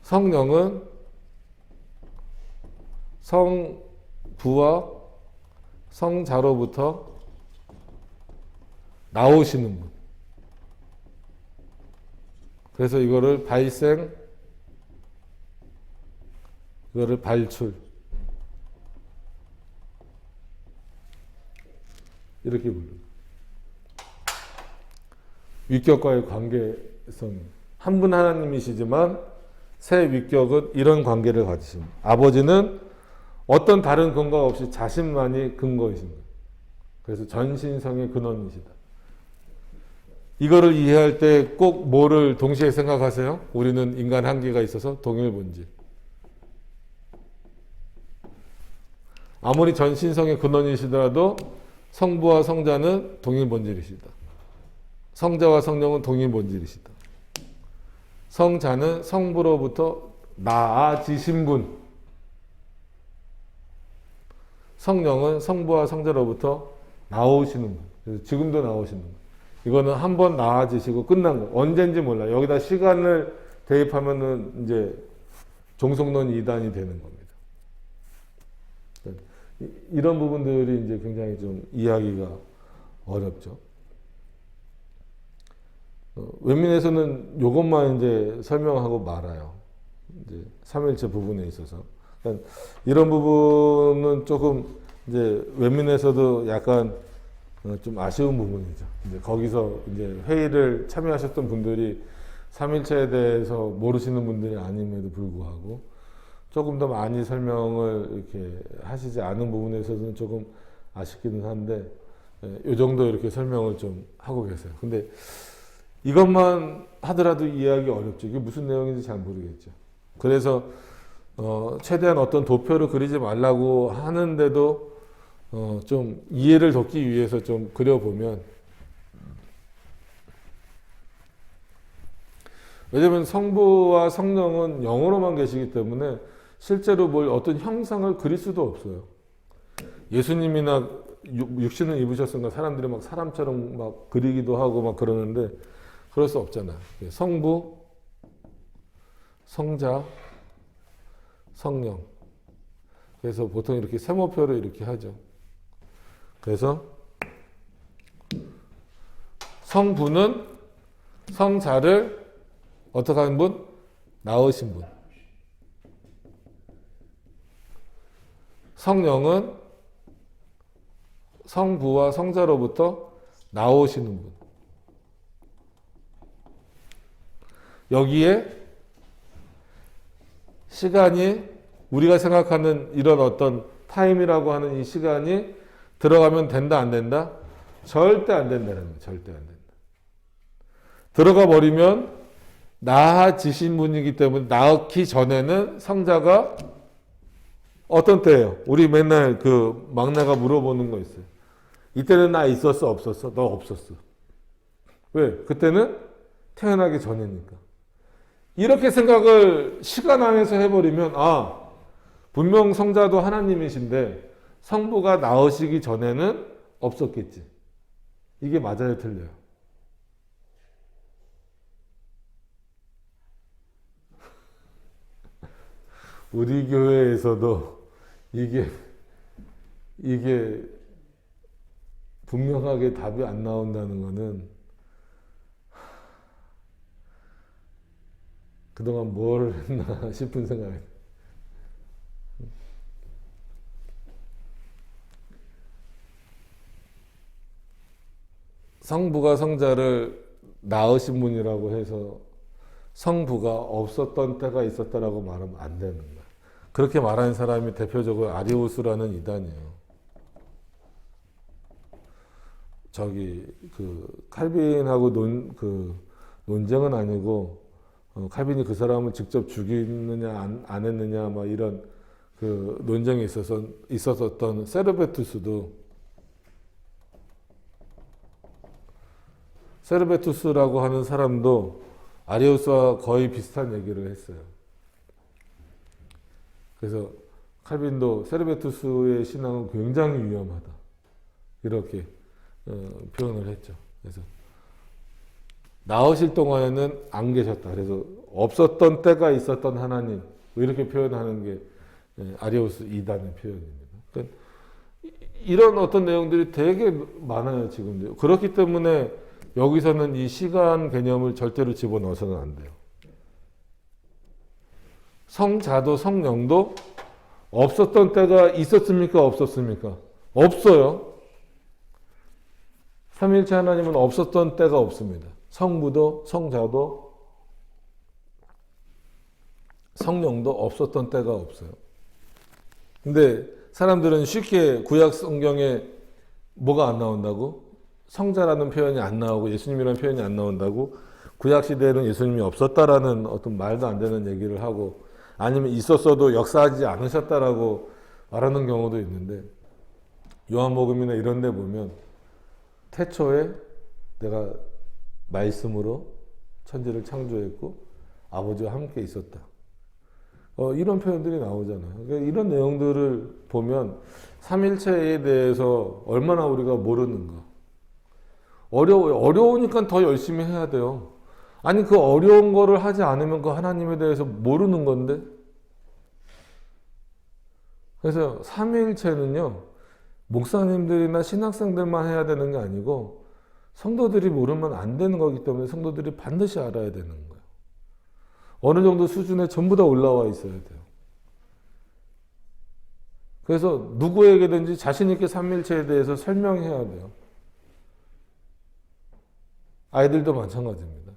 성령은 성부와 성자로부터 나오시는 분. 그래서 이거를 발생, 이거를 발출. 이렇게 부릅니다. 위격과의 관계성. 한 분 하나님이시지만 새 위격은 이런 관계를 가지십니다. 아버지는 어떤 다른 근거 없이 자신만이 근거이신 거예요. 그래서 전신성의 근원이시다. 이거를 이해할 때 꼭 뭐를 동시에 생각하세요? 우리는 인간 한계가 있어서 동일 본질. 아무리 전신성의 근원이시더라도 성부와 성자는 동일 본질이시다. 성자와 성령은 동일 본질이시다. 성자는 성부로부터 나아지신 분. 성령은 성부와 성자로부터 나오시는 분. 그래서 지금도 나오시는 분. 이거는 한번 나아지시고 끝난 거. 언젠지 몰라요. 여기다 시간을 대입하면은 이제 종속론 이단이 되는 겁니다. 이런 부분들이 이제 굉장히 좀 이해하기가 어렵죠. 웬민에서는 이것만 이제 설명하고 말아요. 이제 삼일체 부분에 있어서. 그러니까 이런 부분은 조금 이제 웬민에서도 약간 좀 아쉬운 부분이죠. 이제 거기서 이제 회의를 참여하셨던 분들이 삼일체에 대해서 모르시는 분들이 아님에도 불구하고 조금 더 많이 설명을 이렇게 하시지 않은 부분에서는 조금 아쉽기는 한데, 이 정도 이렇게 설명을 좀 하고 계세요. 근데 이것만 하더라도 이해하기 어렵죠. 이게 무슨 내용인지 잘 모르겠죠. 그래서 최대한 어떤 도표를 그리지 말라고 하는데도 좀 이해를 돕기 위해서 좀 그려보면, 왜냐면 성부와 성령은 영으로만 계시기 때문에 실제로 뭘 어떤 형상을 그릴 수도 없어요. 예수님이나 육신을 입으셨으니까 사람들이 막 사람처럼 막 그리기도 하고 막 그러는데 그럴 수 없잖아. 성부, 성자, 성령. 그래서 보통 이렇게 세모표를 이렇게 하죠. 그래서 성부는 성자를 어떻게 하는 분? 낳으신 분. 성령은 성부와 성자로부터 나오시는 분. 여기에 시간이 우리가 생각하는 이런 어떤 타임이라고 하는 이 시간이 들어가면 된다, 안 된다? 절대 안 된다는 거예요. 절대 안 된다. 들어가 버리면 나아지신 분이기 때문에 낳기 전에는 성자가 어떤 때예요? 우리 맨날 그 막내가 물어보는 거 있어요. 이때는 나 있었어, 없었어? 너 없었어. 왜? 그때는 태어나기 전이니까. 이렇게 생각을 시간 안에서 해버리면, 분명 성자도 하나님이신데 성부가 나으시기 전에는 없었겠지. 이게 맞아요, 틀려요? 우리 교회에서도 이게 분명하게 답이 안 나온다는 거는 그동안 뭘 했나 싶은 생각이. 성부가 성자를 낳으신 분이라고 해서 성부가 없었던 때가 있었다라고 말하면 안 되는 거야. 그렇게 말하는 사람이 대표적으로 아리우스라는 이단이에요. 칼빈하고 논쟁은 아니고, 칼빈이 그 사람을 직접 죽이느냐 안 했느냐 막 이런 그 논쟁이 있었던 세르베투스라고 하는 사람도 아리우스와 거의 비슷한 얘기를 했어요. 그래서 칼빈도 세르베투스의 신앙은 굉장히 위험하다. 이렇게 표현을 했죠. 그래서 나으실 동안에는 안 계셨다. 그래서 없었던 때가 있었던 하나님, 뭐 이렇게 표현하는 게 아리우스 이단의 표현입니다. 그러니까 이런 어떤 내용들이 되게 많아요, 지금도. 그렇기 때문에 여기서는 이 시간 개념을 절대로 집어넣어서는 안 돼요. 성자도 성령도 없었던 때가 있었습니까? 없었습니까? 없어요. 삼위일체 하나님은 없었던 때가 없습니다. 성부도 성자도 성령도 없었던 때가 없어요. 근데 사람들은 쉽게 구약 성경에 뭐가 안 나온다고? 성자라는 표현이 안 나오고 예수님이라는 표현이 안 나온다고 구약 시대에는 예수님이 없었다라는 어떤 말도 안 되는 얘기를 하고 아니면 있었어도 역사하지 않으셨다라고 말하는 경우도 있는데 요한복음이나 이런 데 보면 태초에 내가 말씀으로 천지를 창조했고 아버지와 함께 있었다. 이런 표현들이 나오잖아요. 그러니까 이런 내용들을 보면 삼일체에 대해서 얼마나 우리가 모르는가. 어려우니까 더 열심히 해야 돼요. 아니 그 어려운 거를 하지 않으면 그 하나님에 대해서 모르는 건데. 그래서 삼위일체는요 목사님들이나 신학생들만 해야 되는 게 아니고 성도들이 모르면 안 되는 거기 때문에 성도들이 반드시 알아야 되는 거예요. 어느 정도 수준에 전부 다 올라와 있어야 돼요. 그래서 누구에게든지 자신 있게 삼위일체에 대해서 설명해야 돼요. 아이들도 마찬가지입니다.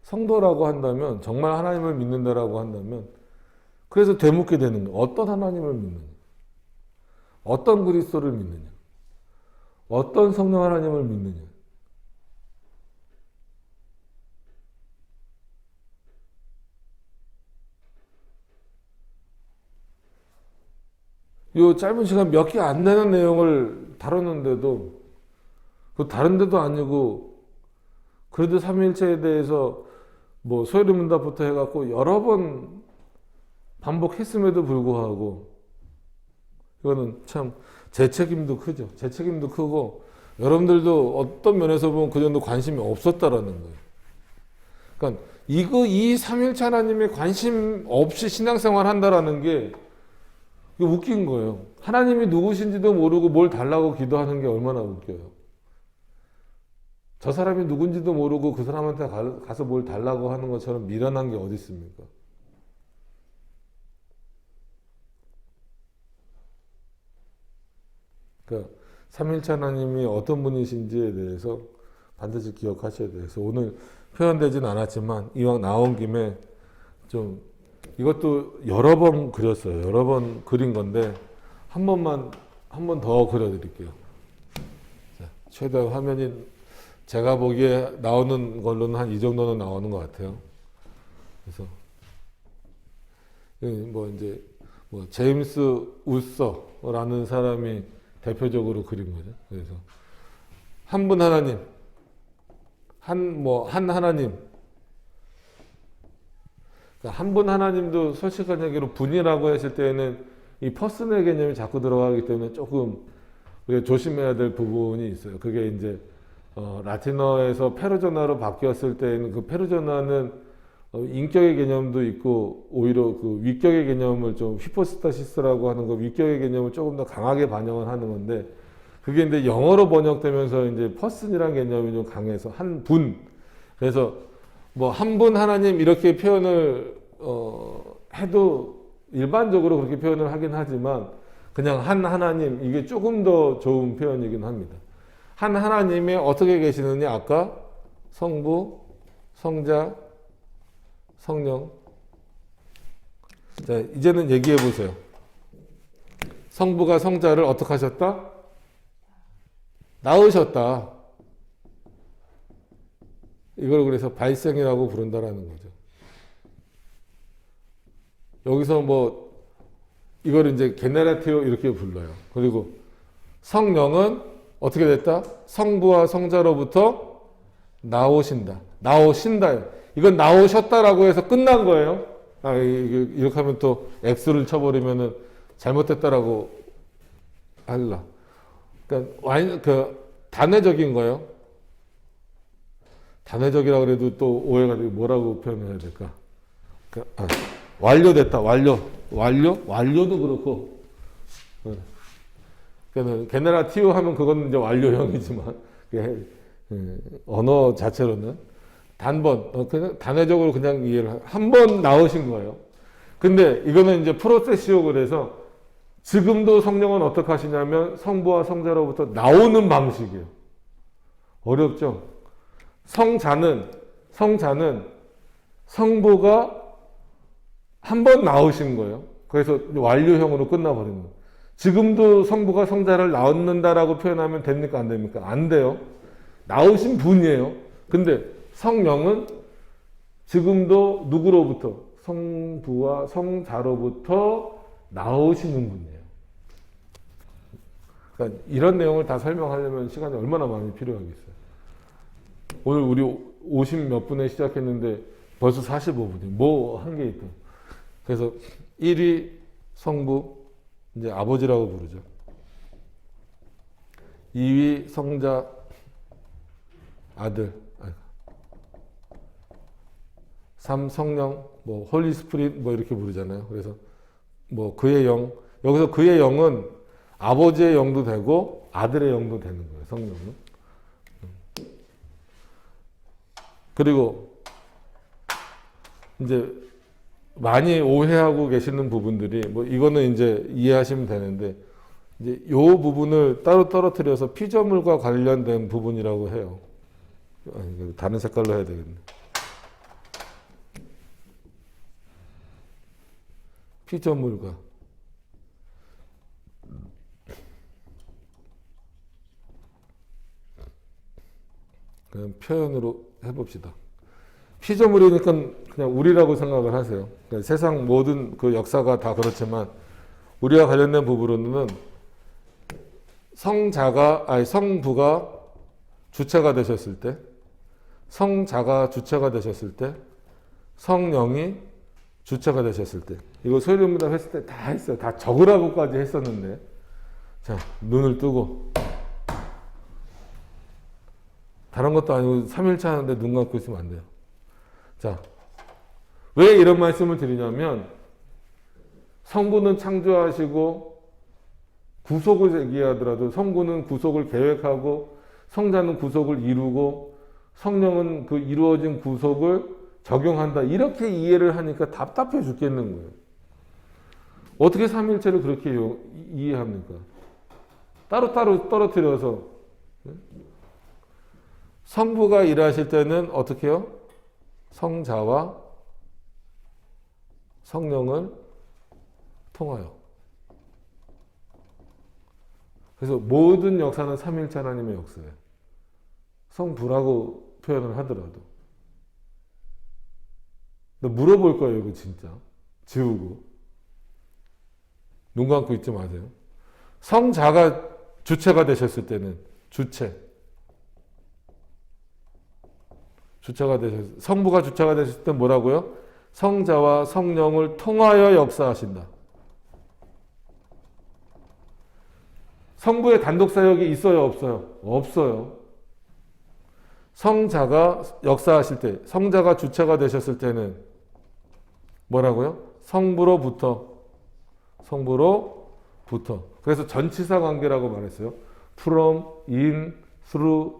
성도라고 한다면 정말 하나님을 믿는다라고 한다면 그래서 되묻게 되는 거예요. 어떤 하나님을 믿느냐? 어떤 그리스도를 믿느냐? 어떤 성령 하나님을 믿느냐? 이 짧은 시간 몇 개 안 되는 내용을 다뤘는데도 그 다른 데도 아니고 그래도 삼위일체에 대해서 뭐 소요리문답부터 해갖고 여러 번 반복했음에도 불구하고 이거는 참 제 책임도 크죠. 제 책임도 크고 여러분들도 어떤 면에서 보면 그 정도 관심이 없었다라는 거예요. 그러니까 이 삼위일체 하나님에 관심 없이 신앙생활 한다라는 게 이게 웃긴 거예요. 하나님이 누구신지도 모르고 뭘 달라고 기도하는 게 얼마나 웃겨요. 저 사람이 누군지도 모르고 그 사람한테 가서 뭘 달라고 하는 것처럼 미련한 게 어디 있습니까? 그러니까 삼위일체 하나님이 어떤 분이신지에 대해서 반드시 기억하셔야 돼요. 그래서 오늘 표현되진 않았지만 이왕 나온 김에 좀 이것도 여러 번 그렸어요. 여러 번 그린 건데 한 번 더 그려드릴게요. 자, 최대한 화면이 제가 보기에 나오는 걸로는 한 이 정도는 나오는 것 같아요. 그래서 뭐 제임스 우서라는 사람이 대표적으로 그린 거죠. 그래서 한 분 하나님, 한 하나님. 그러니까 한 분 하나님도 솔직한 얘기로 분이라고 했을 때에는 이 퍼슨의 개념이 자꾸 들어가기 때문에 조금 우리가 조심해야 될 부분이 있어요. 그게 이제 라틴어에서 페르조나로 바뀌었을 때에는 그 페르조나는 인격의 개념도 있고 오히려 그 위격의 개념을 좀 히포스타시스라고 하는 그 위격의 개념을 조금 더 강하게 반영을 하는 건데 그게 이제 영어로 번역되면서 이제 퍼슨이라는 개념이 좀 강해서 한 분. 그래서 뭐 한 분 하나님 이렇게 표현을 해도 일반적으로 그렇게 표현을 하긴 하지만 그냥 한 하나님 이게 조금 더 좋은 표현이긴 합니다. 한 하나님이 어떻게 계시느냐 아까 성부, 성자, 성령. 자, 이제는 얘기해 보세요. 성부가 성자를 어떻게 하셨다? 낳으셨다. 이걸 그래서 발생이라고 부른다라는 거죠. 여기서 뭐 이걸 이제 게네라티오 이렇게 불러요. 그리고 성령은 어떻게 됐다? 성부와 성자로부터 나오신다. 나오신다. 이건 나오셨다라고 해서 끝난 거예요. 이렇게 하면 또 X를 쳐버리면은 잘못됐다라고 할라. 그러니까 단회적인 거예요. 단회적이라 그래도 또 오해가 되고 뭐라고 표현해야 될까? 완료됐다. 완료도 그렇고. 그러니까 게네라티오 하면 그건 이제 완료형이지만 언어 자체로는 그냥 단회적으로 그냥 이해를 한 번 나오신 거예요. 근데 이거는 이제 프로세시오. 그래서 지금도 성령은 어떻게 하시냐면 성부와 성자로부터 나오는 방식이에요. 어렵죠? 성자는 성부가 한 번 나오신 거예요. 그래서 완료형으로 끝나버린 거예요. 지금도 성부가 성자를 낳는다라고 표현하면 됩니까? 안 됩니까? 안 돼요. 나오신 분이에요. 근데 성령은 지금도 누구로부터? 성부와 성자로부터 나오시는 분이에요. 그러니까 이런 내용을 다 설명하려면 시간이 얼마나 많이 필요하겠어요. 오늘 우리 50 몇 분에 시작했는데 벌써 45분이 뭐 한 게 있다. 그래서 1위 성부, 이제 아버지라고 부르죠. 2위 성자, 아들. 3 성령, 뭐 홀리 스피릿 뭐 이렇게 부르잖아요. 그래서 뭐 그의 영, 여기서 그의 영은 아버지의 영도 되고 아들의 영도 되는 거예요. 성령은. 그리고 이제 많이 오해하고 계시는 부분들이 뭐 이거는 이제 이해하시면 되는데 이제 요 부분을 따로 떨어뜨려서 피조물과 관련된 부분이라고 해요. 다른 색깔로 해야 되겠네. 피조물과 그냥 표현으로 해봅시다. 피조물이니까 그냥 우리라고 생각을 하세요. 그러니까 세상 모든 그 역사가 다 그렇지만 우리와 관련된 부분으로는 성부가 주체가 되셨을 때, 성자가 주체가 되셨을 때, 성령이 주체가 되셨을 때, 이거 소리문답 했을 때 다 했어요. 다 적으라고까지 했었는데, 자, 눈을 뜨고, 다른 것도 아니고 3일차 하는데 눈 감고 있으면 안 돼요. 자, 왜 이런 말씀을 드리냐면, 성부는 창조하시고, 구속을 얘기하더라도 성부는 구속을 계획하고, 성자는 구속을 이루고, 성령은 그 이루어진 구속을 적용한다. 이렇게 이해를 하니까 답답해 죽겠는 거예요. 어떻게 삼일체를 그렇게 이해합니까? 따로따로 떨어뜨려서. 성부가 일하실 때는 어떻게 해요? 성자와 성령을 통하여. 그래서 모든 역사는 삼일체 하나님의 역사예요. 성부라고 표현을 하더라도. 물어볼 거예요, 이거 진짜. 지우고. 눈 감고 있지 마세요. 성자가 주체가 되셨을 때는, 주체가 되셨을 때, 성부가 주체가 되셨을 때 뭐라고요? 성자와 성령을 통하여 역사하신다. 성부의 단독 사역이 있어요, 없어요? 없어요. 성자가 역사하실 때, 성자가 주체가 되셨을 때는 뭐라고요? 성부로부터. 그래서 전치사 관계라고 말했어요. from, in, through,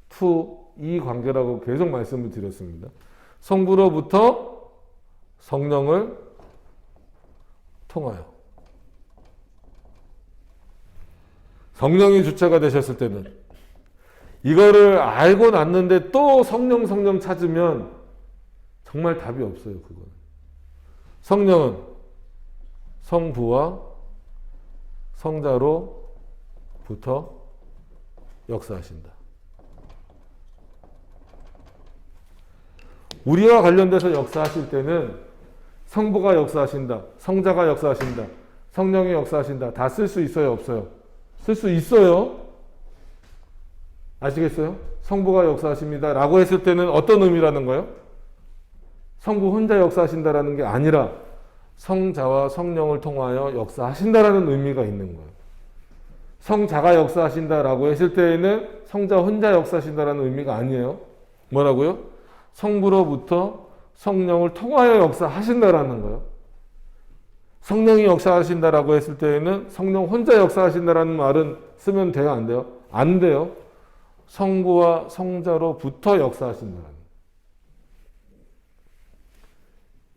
to 이 관계라고 계속 말씀을 드렸습니다. 성부로부터 성령을 통하여. 성령이 주체가 되셨을 때는 이거를 알고 났는데 또 성령 찾으면 정말 답이 없어요. 그건. 성령은 성부와 성자로부터 역사하신다. 우리와 관련돼서 역사하실 때는 성부가 역사하신다, 성자가 역사하신다, 성령이 역사하신다. 다 쓸 수 있어요, 없어요? 쓸 수 있어요. 아시겠어요? 성부가 역사하십니다 라고 했을 때는 어떤 의미라는 거예요? 성부 혼자 역사하신다라는 게 아니라 성자와 성령을 통하여 역사하신다라는 의미가 있는 거예요. 성자가 역사하신다라고 했을 때에는 성자 혼자 역사하신다라는 의미가 아니에요. 뭐라고요? 성부로부터 성령을 통하여 역사하신다라는 거예요. 성령이 역사하신다라고 했을 때에는 성령 혼자 역사하신다라는 말은 쓰면 돼요, 안 돼요? 안 돼요. 성부와 성자로부터 역사하신다라는 거예요.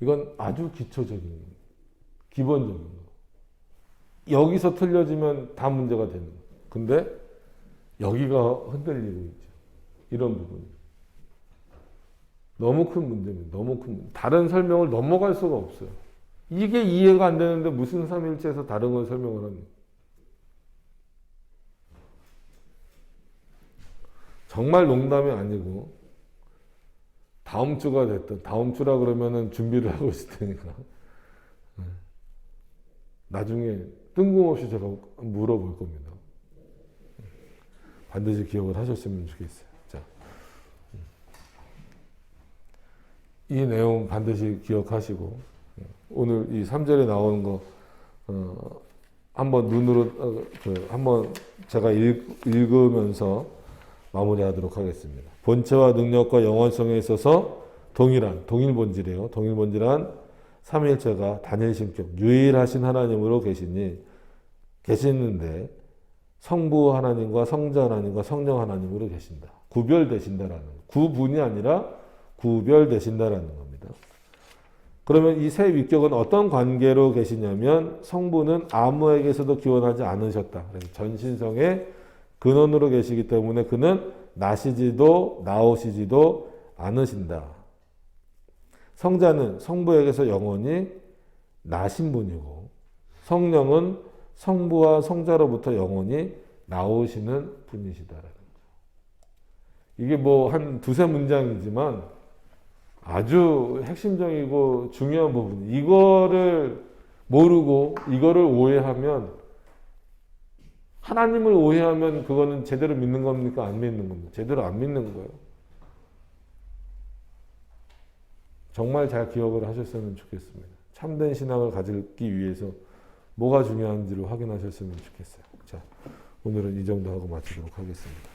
이건 아주 기초적인, 기본적인 거. 여기서 틀려지면 다 문제가 되는 거예요. 근데 여기가 흔들리고 있죠. 이런 부분이. 너무 큰 문제입니다. 너무 큰 문제. 다른 설명을 넘어갈 수가 없어요. 이게 이해가 안 되는데 무슨 삼일체에서 다른 걸 설명을 합니까? 정말 농담이 아니고 다음 주가 됐든 다음 주라 그러면은 준비를 하고 있을 테니까 나중에 뜬금없이 제가 물어볼 겁니다. 반드시 기억을 하셨으면 좋겠어요. 자, 이 내용 반드시 기억하시고 오늘 이 3절에 나오는 거 한번 눈으로 한번 제가 읽으면서 마무리하도록 하겠습니다. 본체와 능력과 영원성에 있어서 동일 본질이에요. 동일 본질한 삼위일체가 단일신격 유일하신 하나님으로 계시는데 성부 하나님과 성자 하나님과 성령 하나님으로 계신다. 구별되신다라는 거. 구분이 아니라 구별되신다라는 겁니다. 그러면 이 세 위격은 어떤 관계로 계시냐면 성부는 아무에게서도 기원하지 않으셨다. 전신성의 근원으로 계시기 때문에 그는 나시지도 나오시지도 않으신다. 성자는 성부에게서 영원히 나신 분이고 성령은 성부와 성자로부터 영원히 나오시는 분이시다라는 거죠. 이게 뭐 한 두세 문장이지만 아주 핵심적이고 중요한 부분. 이거를 모르고 이거를 오해하면 하나님을 오해하면 그거는 제대로 믿는 겁니까? 안 믿는 겁니까? 제대로 안 믿는 거예요. 정말 잘 기억을 하셨으면 좋겠습니다. 참된 신앙을 가지기 위해서 뭐가 중요한지를 확인하셨으면 좋겠어요. 자, 오늘은 이 정도 하고 마치도록 하겠습니다.